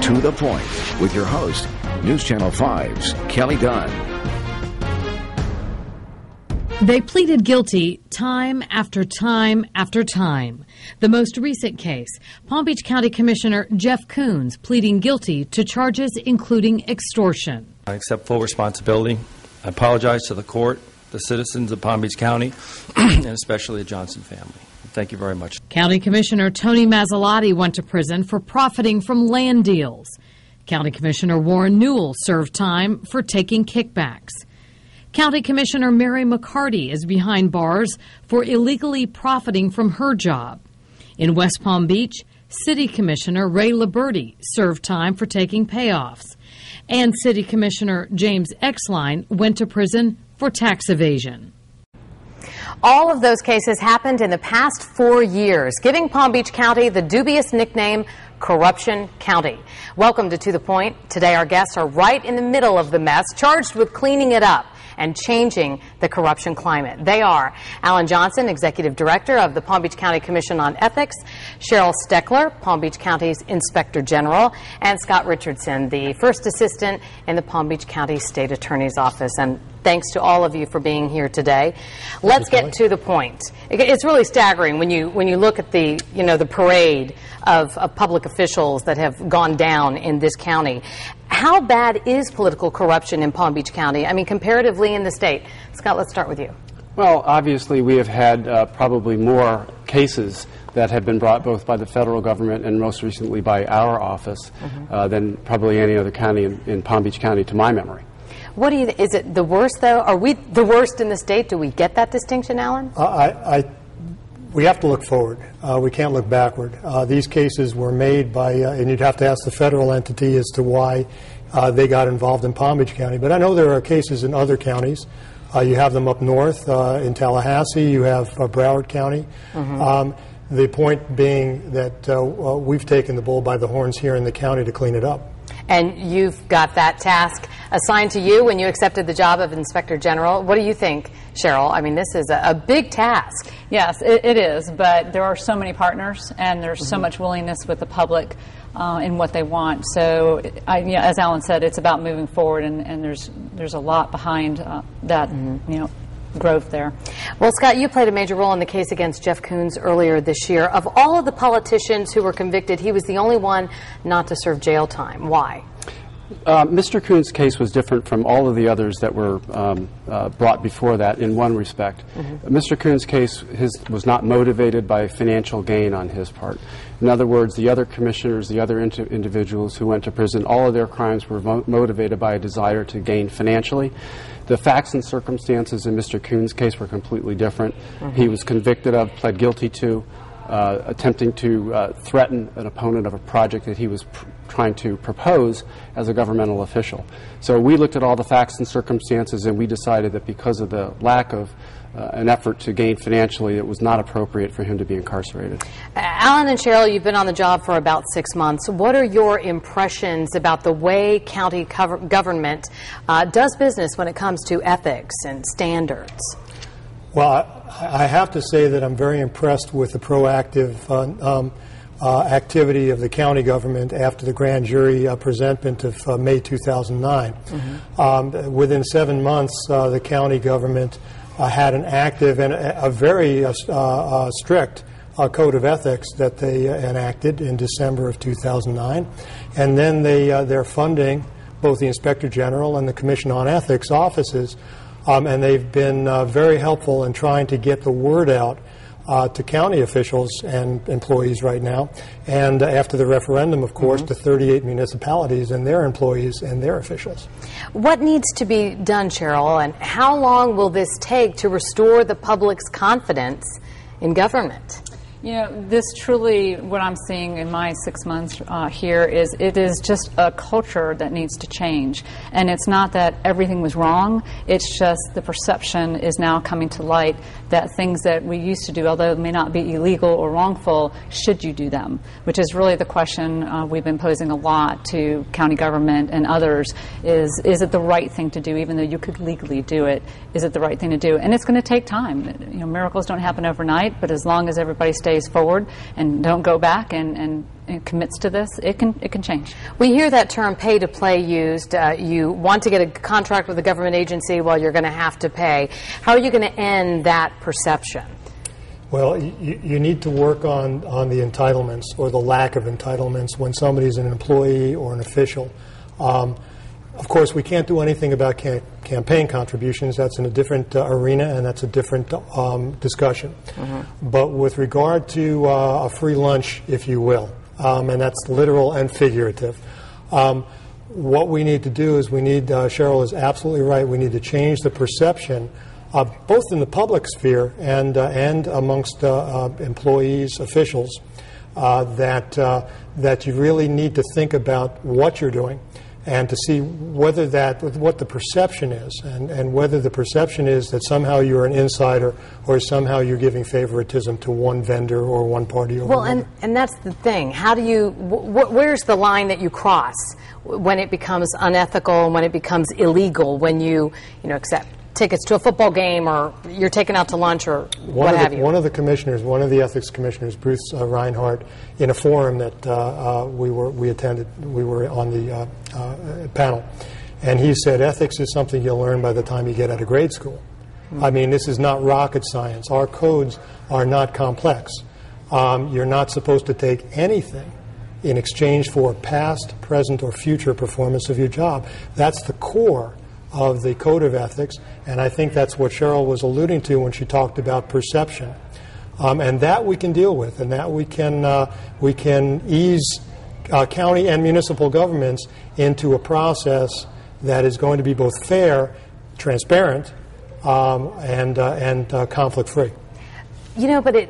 To the Point with your host, News Channel 5's Kelly Dunn. They pleaded guilty time after time after time. The most recent case, Palm Beach County Commissioner Jeff Coons pleading guilty to charges including extortion. I accept full responsibility. I apologize to the court, the citizens of Palm Beach County, and especially the Johnson family. Thank you very much. County Commissioner Tony Mazzalotti went to prison for profiting from land deals. County Commissioner Warren Newell served time for taking kickbacks. County Commissioner Mary McCarty is behind bars for illegally profiting from her job. In West Palm Beach, City Commissioner Ray Liberty served time for taking payoffs. And City Commissioner James Exline went to prison for tax evasion. All of those cases happened in the past 4 years, giving Palm Beach County the dubious nickname Corruption County. Welcome to the Point. Today our guests are right in the middle of the mess, charged with cleaning it up and changing the corruption climate. They are Alan Johnson, Executive Director of the Palm Beach County Commission on Ethics, Cheryl Steckler, Palm Beach County's Inspector General, and Scott Richardson, the First Assistant in the Palm Beach County State Attorney's Office. And thanks to all of you for being here today. Let's get to the point. It's really staggering when you look at the parade of public officials that have gone down in this county. How bad is political corruption in Palm Beach County? I mean, comparatively in the state. Scott, let's start with you. Well, obviously we have had probably more cases that have been brought both by the federal government and most recently by our office than probably any other county in Palm Beach County to my memory. Is it the worst, though? Are we the worst in the state? Do we get that distinction, Alan? We have to look forward. We can't look backward. These cases were made by, and you'd have to ask the federal entity as to why they got involved in Palm Beach County. But I know there are cases in other counties. You have them up north in Tallahassee. You have Broward County. The point being that we've taken the bull by the horns here in the county to clean it up. And you've got that task assigned to you when you accepted the job of Inspector General. What do you think, Cheryl? I mean, this is a big task. Yes, it is, but there are so many partners, and there's so much willingness with the public in what they want. So, as Alan said, it's about moving forward, and there's a lot behind that, growth there. Well, Scott, you played a major role in the case against Jeff Coons earlier this year. Of all of the politicians who were convicted, he was the only one not to serve jail time. Why? Mr. Coons' case was different from all of the others that were brought before that in one respect. Mr. Coons' case was not motivated by financial gain on his part. In other words, the other commissioners, the other individuals who went to prison, all of their crimes were motivated by a desire to gain financially. The facts and circumstances in Mr. Coons' case were completely different. He was convicted of, pled guilty to, attempting to threaten an opponent of a project that he was trying to propose as a governmental official. So we looked at all the facts and circumstances, and we decided that because of the lack of an effort to gain financially, it was not appropriate for him to be incarcerated. Alan and Cheryl, you've been on the job for about 6 months. What are your impressions about the way county government does business when it comes to ethics and standards? Well, I have to say that I'm very impressed with the proactive activity of the county government after the grand jury presentment of May 2009. Within 7 months, the county government had an active and a very strict code of ethics that they enacted in December of 2009. And then they're funding both the Inspector General and the Commission on Ethics offices. And they've been very helpful in trying to get the word out to county officials and employees right now. And after the referendum, of course, to 38 municipalities and their employees and their officials. What needs to be done, Cheryl, and how long will this take to restore the public's confidence in government? This truly, what I'm seeing in my 6 months here is it is just a culture that needs to change. And it's not that everything was wrong, it's just the perception is now coming to light that things that we used to do, although they may not be illegal or wrongful, should you do them? Which is really the question we've been posing a lot to county government and others is it the right thing to do, even though you could legally do it? Is it the right thing to do? And it's going to take time. Miracles don't happen overnight, but as long as everybody stays stays forward and don't go back and commits to this, it can change. We hear that term pay to play used. You want to get a contract with a government agency, well, you're going to have to pay. How are you going to end that perception? Well, you need to work on the entitlements or the lack of entitlements when somebody's an employee or an official. Of course, we can't do anything about campaign contributions. That's in a different arena, and that's a different discussion. But with regard to a free lunch, if you will, and that's literal and figurative, what we need to do is Cheryl is absolutely right, we need to change the perception both in the public sphere and amongst employees, officials, that you really need to think about what you're doing and to see what the perception is, and whether the perception is that somehow you're an insider or somehow you're giving favoritism to one vendor or one party over another. And that's the thing. How do you, where's the line that you cross when it becomes unethical and when it becomes illegal, when you accept tickets to a football game or you're taken out to lunch or what have you? One of the commissioners, one of the ethics commissioners, Bruce Reinhardt, in a forum that we attended, we were on the panel, and he said ethics is something you'll learn by the time you get out of grade school. I mean, this is not rocket science. Our codes are not complex. You're not supposed to take anything in exchange for past, present, or future performance of your job. That's the core of the code of ethics, and I think that's what Cheryl was alluding to when she talked about perception. And that we can deal with, and that we can ease county and municipal governments into a process that is going to be both fair, transparent, and conflict-free. But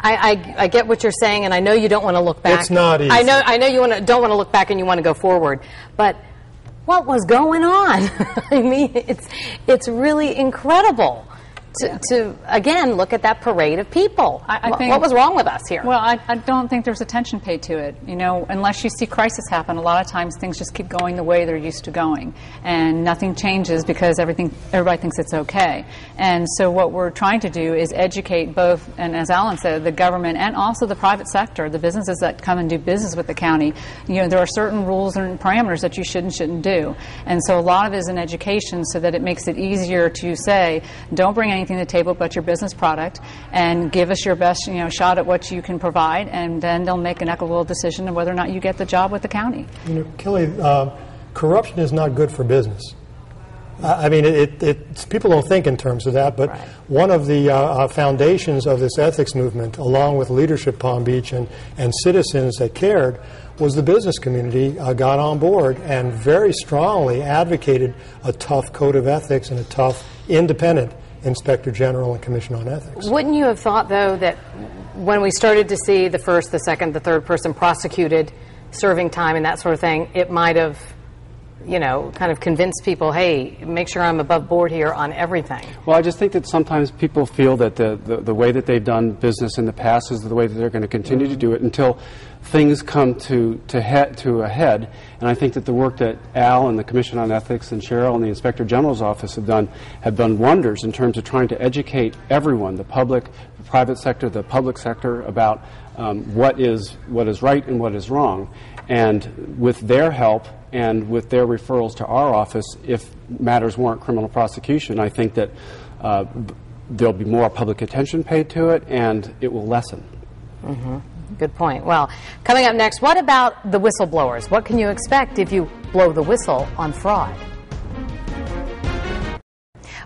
I get what you're saying, and I know you don't want to look back. It's not easy. I know you don't want to look back and you want to go forward, but what was going on? I mean, it's really incredible to again look at that parade of people. I think, what was wrong with us here? Well, I don't think there's attention paid to it. Unless you see crisis happen, a lot of times things just keep going the way they're used to going, and nothing changes because everybody thinks it's okay. And so what we're trying to do is educate both, and as Alan said, the government and also the private sector, the businesses that come and do business with the county. There are certain rules and parameters that you should and shouldn't do. And so a lot of it is in education so that it makes it easier to say, don't bring anything to the table but your business product, and give us your best shot at what you can provide, and then they'll make an equitable decision of whether or not you get the job with the county. Kelly, corruption is not good for business. I mean, people don't think in terms of that, but one of the foundations of this ethics movement, along with leadership Palm Beach and citizens that cared, was the business community got on board and very strongly advocated a tough code of ethics and a tough, independent Inspector General and Commission on Ethics. Wouldn't you have thought, though, that when we started to see the first, the second, the third person prosecuted, serving time and that sort of thing, it might have, kind of convinced people, hey, make sure I'm above board here on everything? Well, I just think that sometimes people feel that the way that they've done business in the past is the way that they're going to continue to do it until things come to a head. And I think that the work that Al and the Commission on Ethics and Cheryl and the Inspector General's office have done wonders in terms of trying to educate everyone, the public, the private sector, the public sector, about what is right and what is wrong. And with their help and with their referrals to our office, if matters warrant criminal prosecution, I think that there'll be more public attention paid to it, and it will lessen. Good point. Well, coming up next, what about the whistleblowers? What can you expect if you blow the whistle on fraud?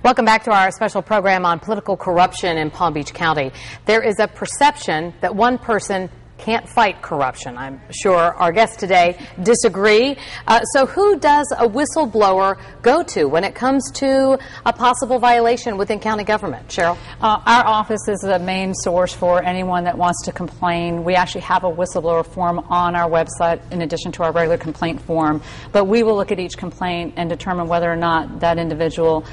Welcome back to our special program on political corruption in Palm Beach County. There is a perception that one person can't fight corruption. I'm sure our guests today disagree. So who does a whistleblower go to when it comes to a possible violation within county government? Cheryl? Our office is the main source for anyone that wants to complain. We actually have a whistleblower form on our website in addition to our regular complaint form. But we will look at each complaint and determine whether or not that individual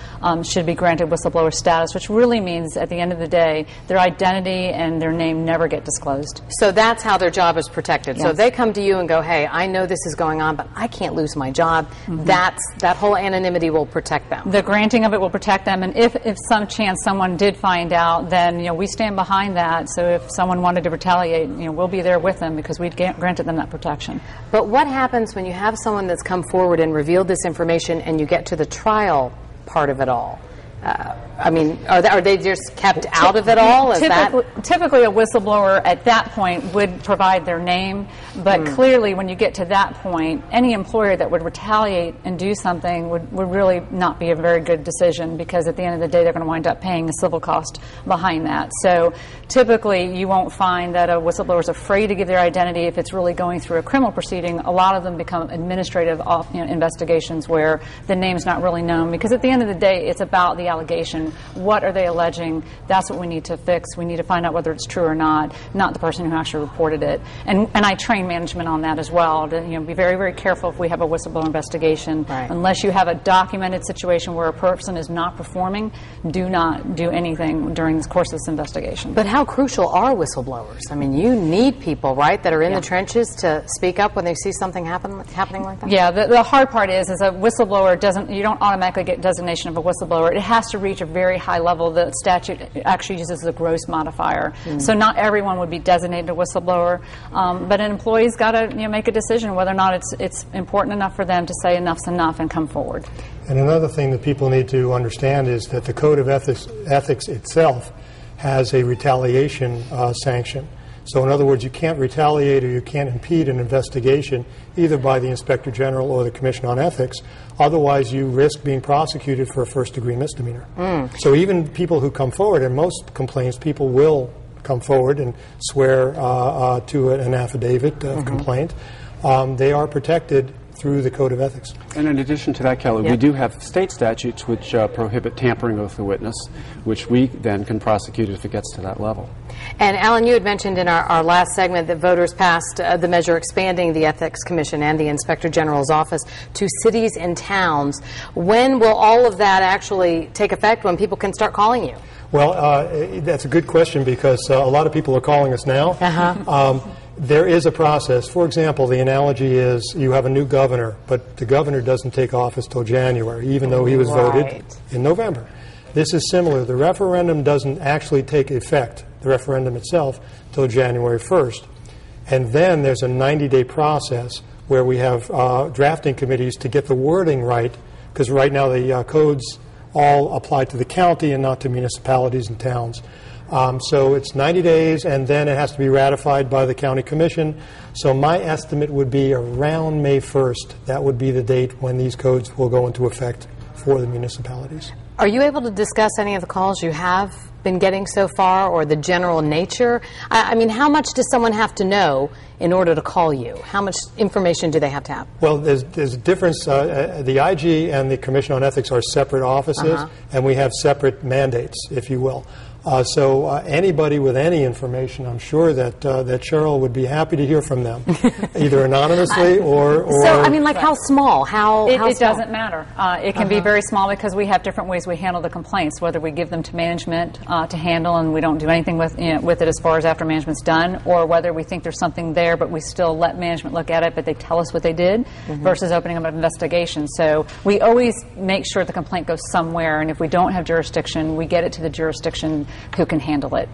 should be granted whistleblower status, which really means at the end of the day their identity and their name never get disclosed. So that's that's how their job is protected. Yes. So if they come to you and go, hey, I know this is going on, but I can't lose my job, that whole anonymity will protect them. The granting of it will protect them, and if some chance someone did find out, then we stand behind that. So if someone wanted to retaliate, we'll be there with them because we'd granted them that protection. But what happens when you have someone that's come forward and revealed this information and you get to the trial part of it all? Are they just kept out of it all? Typically, a whistleblower at that point would provide their name, but clearly when you get to that point, any employer that would retaliate and do something would really not be a very good decision, because at the end of the day they're going to wind up paying a civil cost behind that. So typically you won't find that a whistleblower is afraid to give their identity if it's really going through a criminal proceeding. A lot of them become administrative investigations where the name's not really known, because at the end of the day it's about the allegation. What are they alleging? That's what we need to fix. We need to find out whether it's true or not the person who actually reported it. And I train management on that as well, to be very, very careful if we have a whistleblower investigation. Right. Unless you have a documented situation where a person is not performing, do not do anything during the course of this investigation. But how crucial are whistleblowers? You need people, right, that are in the trenches to speak up when they see something happening like that? Yeah, the hard part is a whistleblower you don't automatically get designation of a whistleblower. It has to reach a very high level. The statute actually uses the gross modifier. So not everyone would be designated a whistleblower, but an employee's got to make a decision whether or not it's important enough for them to say enough's enough and come forward. And another thing that people need to understand is that the Code of Ethics itself has a retaliation sanction. So in other words, you can't retaliate or you can't impede an investigation either by the Inspector General or the Commission on Ethics. Otherwise, you risk being prosecuted for a first-degree misdemeanor. So even people who come forward, in most complaints, people will come forward and swear to an affidavit of complaint. They are protected through the Code of Ethics. And in addition to that, Kelly, we do have state statutes which prohibit tampering with the witness, which we then can prosecute if it gets to that level. And Alan, you had mentioned in our last segment that voters passed the measure expanding the Ethics Commission and the Inspector General's office to cities and towns. When will all of that actually take effect, when people can start calling you? Well, that's a good question, because a lot of people are calling us now. There is a process. For example, the analogy is you have a new governor, but the governor doesn't take office till January, even though he was voted in November. This is similar. The referendum doesn't actually take effect, the referendum itself, till January 1st. And then there's a 90-day process where we have drafting committees to get the wording right, because right now the codes all apply to the county and not to municipalities and towns. So it's 90 days, and then it has to be ratified by the county commission. So my estimate would be around May 1st. That would be the date when these codes will go into effect for the municipalities. Are you able to discuss any of the calls you have been getting so far, or the general nature? How much does someone have to know in order to call you? How much information do they have to have? Well, there's a difference. The IG and the Commission on Ethics are separate offices, and we have separate mandates, if you will. So anybody with any information, I'm sure that Cheryl would be happy to hear from them, either anonymously or... So, like how small? How it small? doesn't matter. It can be very small, because we have different ways we handle the complaints, whether we give them to management to handle and we don't do anything with it as far as after management's done, or whether we think there's something there but we still let management look at it but they tell us what they did, versus opening up an investigation. So we always make sure the complaint goes somewhere, and if we don't have jurisdiction, we get it to the jurisdiction who can handle it.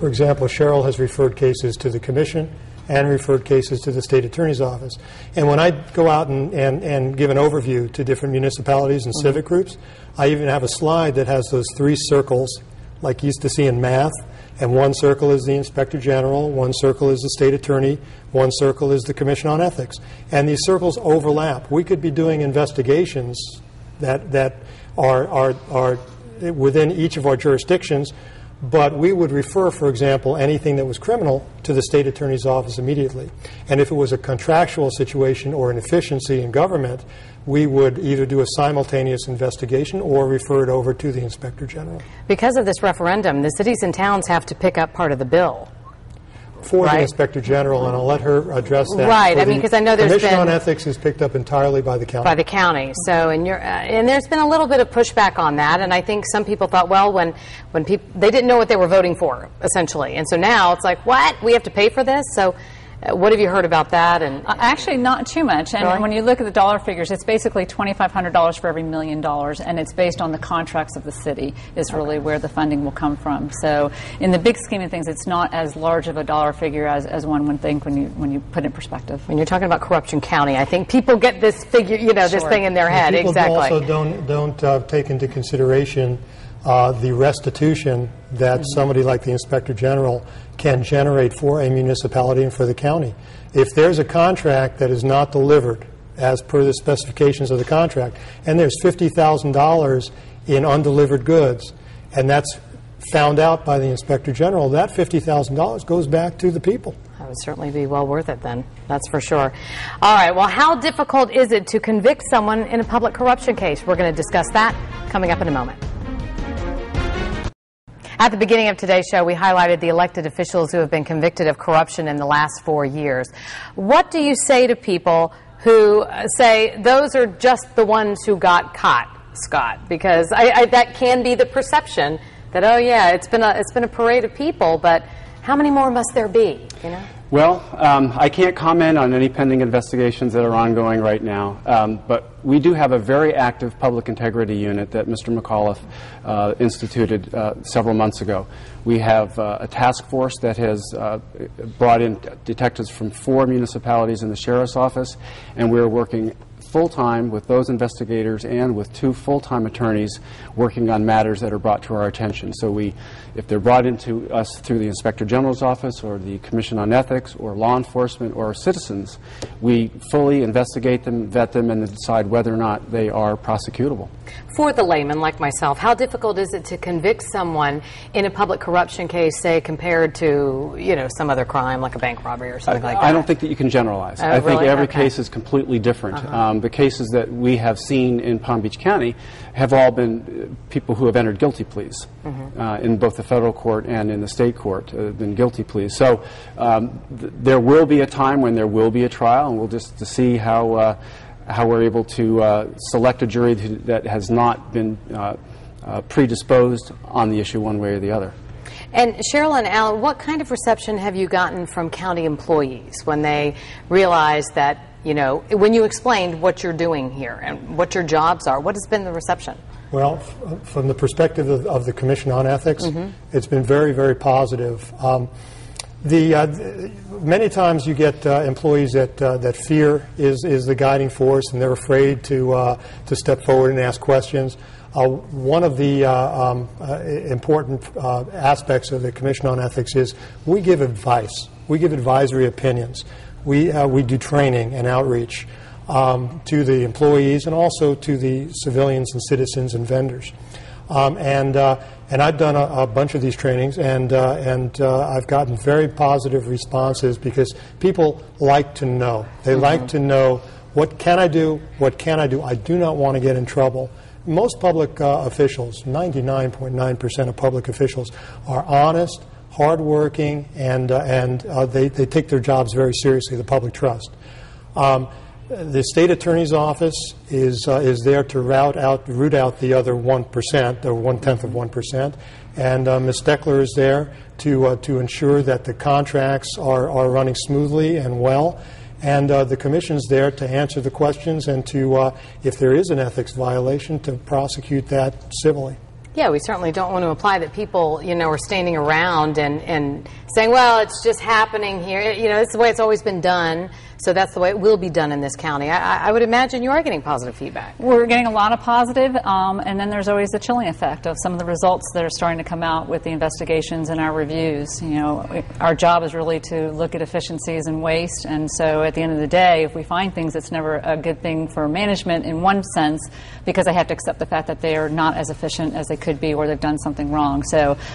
For example, Cheryl has referred cases to the Commission and referred cases to the State Attorney's Office. And when I go out and give an overview to different municipalities and civic groups, I even have a slide that has those 3 circles, like you used to see in math, and one circle is the Inspector General, one circle is the State Attorney, one circle is the Commission on Ethics. And these circles overlap. We could be doing investigations that are within each of our jurisdictions, but we would refer, for example, anything that was criminal to the State Attorney's Office immediately. And if it was a contractual situation or an efficiency in government, we would either do a simultaneous investigation or refer it over to the Inspector General. Because of this referendum, the cities and towns have to pick up part of the bill. for right? the Inspector General, and I'll let her address that. Right. I mean, because I know there's Commission been... on Ethics is picked up entirely by the county. By the county. So, and there's been a little bit of pushback on that, and I think some people thought, well, when people, they didn't know what they were voting for, essentially. And so now it's like, what? We have to pay for this? So what have you heard about that? And actually, not too much. And really? When you look at the dollar figures, it's basically $2,500 for every $1 million, and it's based on the contracts of the city is really where the funding will come from. So in the big scheme of things, it's not as large of a dollar figure as one would think when you put it in perspective. When you're talking about Corruption County, I think people get this figure, this thing in their head. People exactly. also don't take into consideration the restitution that somebody like the Inspector General can generate for a municipality and for the county. If there's a contract that is not delivered as per the specifications of the contract, and there's $50,000 in undelivered goods, and that's found out by the Inspector General, that $50,000 goes back to the people. That would certainly be well worth it then, that's for sure. All right, well, how difficult is it to convict someone in a public corruption case? We're going to discuss that coming up in a moment. At the beginning of today's show, we highlighted the elected officials who have been convicted of corruption in the last 4 years. What do you say to people who say those are just the ones who got caught, Scott? Because that can be the perception that, oh yeah, it's been a parade of people, but how many more must there be? Well, I can't comment on any pending investigations that are ongoing right now, but we do have a very active public integrity unit that Mr. McAuliffe instituted several months ago. We have a task force that has brought in detectives from 4 municipalities in the Sheriff's Office, and we're working full-time with those investigators and with 2 full-time attorneys working on matters that are brought to our attention. So if they're brought into us through the Inspector General's office or the Commission on Ethics or law enforcement or citizens, we fully investigate them, vet them, and decide whether or not they are prosecutable. For the layman like myself, how difficult is it to convict someone in a public corruption case, say, compared to, some other crime like a bank robbery or something like that? I don't think that you can generalize. I think really? every Okay. case is completely different. The cases that we have seen in Palm Beach County have all been people who have entered guilty pleas in both the federal court and in the state court, been guilty pleas. So there will be a time when there will be a trial, and we'll just to see how we're able to select a jury that has not been predisposed on the issue one way or the other. And Cheryl and Al, what kind of reception have you gotten from county employees when they realize that, when you explained what you're doing here and what your jobs are, what has been the reception? Well, from the perspective of the Commission on Ethics, it's been very, very positive. Many times you get employees that fear is the guiding force, and they're afraid to step forward and ask questions. One of the important aspects of the Commission on Ethics is we give advice. We give advisory opinions. We do training and outreach to the employees and also to the civilians and citizens and vendors. And I've done a bunch of these trainings, and I've gotten very positive responses because people like to know. They like to know, what can I do? What can I do? I do not want to get in trouble. Most public officials, 99.9% of public officials, are honest, hardworking, and they take their jobs very seriously, the public trust. The state attorney's office is there to root out the other 1%, or 1/10 of 1%, and Ms. Steckler is there to ensure that the contracts are running smoothly and well, and the Commission's there to answer the questions and to, if there is an ethics violation, to prosecute that civilly. Yeah, we certainly don't want to imply that people, are standing around and saying, well, it's just happening here. It's the way it's always been done, so that's the way it will be done in this county. I would imagine you are getting positive feedback. We're getting a lot of positive, and then there's always the chilling effect of some of the results that are starting to come out with the investigations and our reviews. Our job is really to look at efficiencies and waste, and so at the end of the day, if we find things, it's never a good thing for management in one sense, because they have to accept the fact that they are not as efficient as they could be, or they've done something wrong.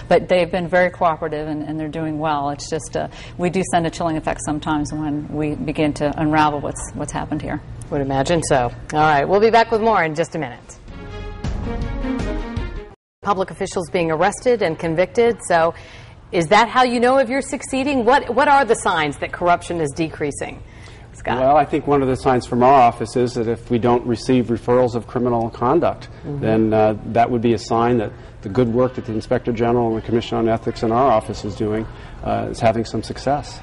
But they've been very cooperative, and they're doing well. It's just we do send a chilling effect sometimes when we begin to unravel what's happened here. Would imagine so. All right, we'll be back with more in just a minute. Public officials being arrested and convicted, so Is that how you know if you're succeeding? What are the signs that corruption is decreasing? Scott? Well, I think one of the signs from our office is that if we don't receive referrals of criminal conduct, then that would be a sign that the good work that the Inspector General and the Commission on Ethics in our office is doing is having some success.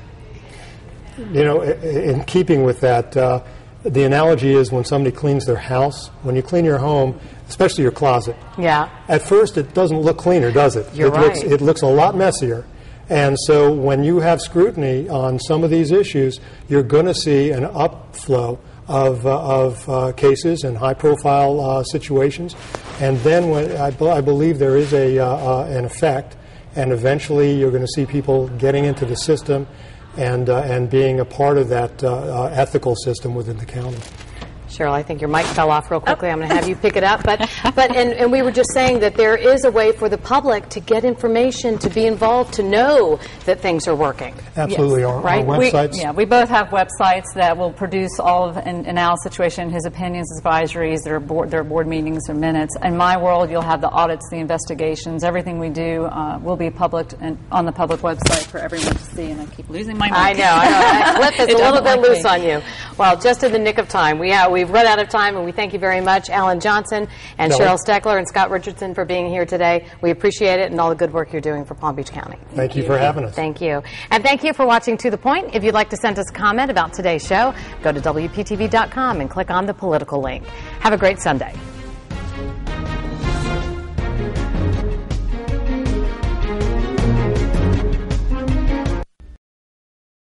You know, in keeping with that, the analogy is when somebody cleans their house. When you clean your home, especially your closet, at first it doesn't look cleaner, does it? You're right. It looks a lot messier. And so when you have scrutiny on some of these issues, you're going to see an upflow of cases and high-profile situations. And then when I believe there is an effect, and eventually you're going to see people getting into the system and being a part of that ethical system within the county. Cheryl, I think your mic fell off real quickly. I'm going to have you pick it up. And we were just saying that there is a way for the public to get information, to be involved, to know that things are working. Absolutely. Yes. Our Right? websites. We both have websites that will produce all of in Al's situation, his opinions, his advisories, their board meetings, their minutes. In my world, you'll have the audits, the investigations, everything we do will be public and on the public website for everyone to see. And I keep losing my mic. I know. That clip is a little bit loose on you. Well, just in the nick of time. We've run out of time, and we thank you very much, Alan Johnson and Cheryl Steckler and Scott Richardson, for being here today. We appreciate it and all the good work you're doing for Palm Beach County. Thank you for having us. Thank you. And thank you for watching To The Point. If you'd like to send us a comment about today's show, go to WPTV.com and click on the political link. Have a great Sunday.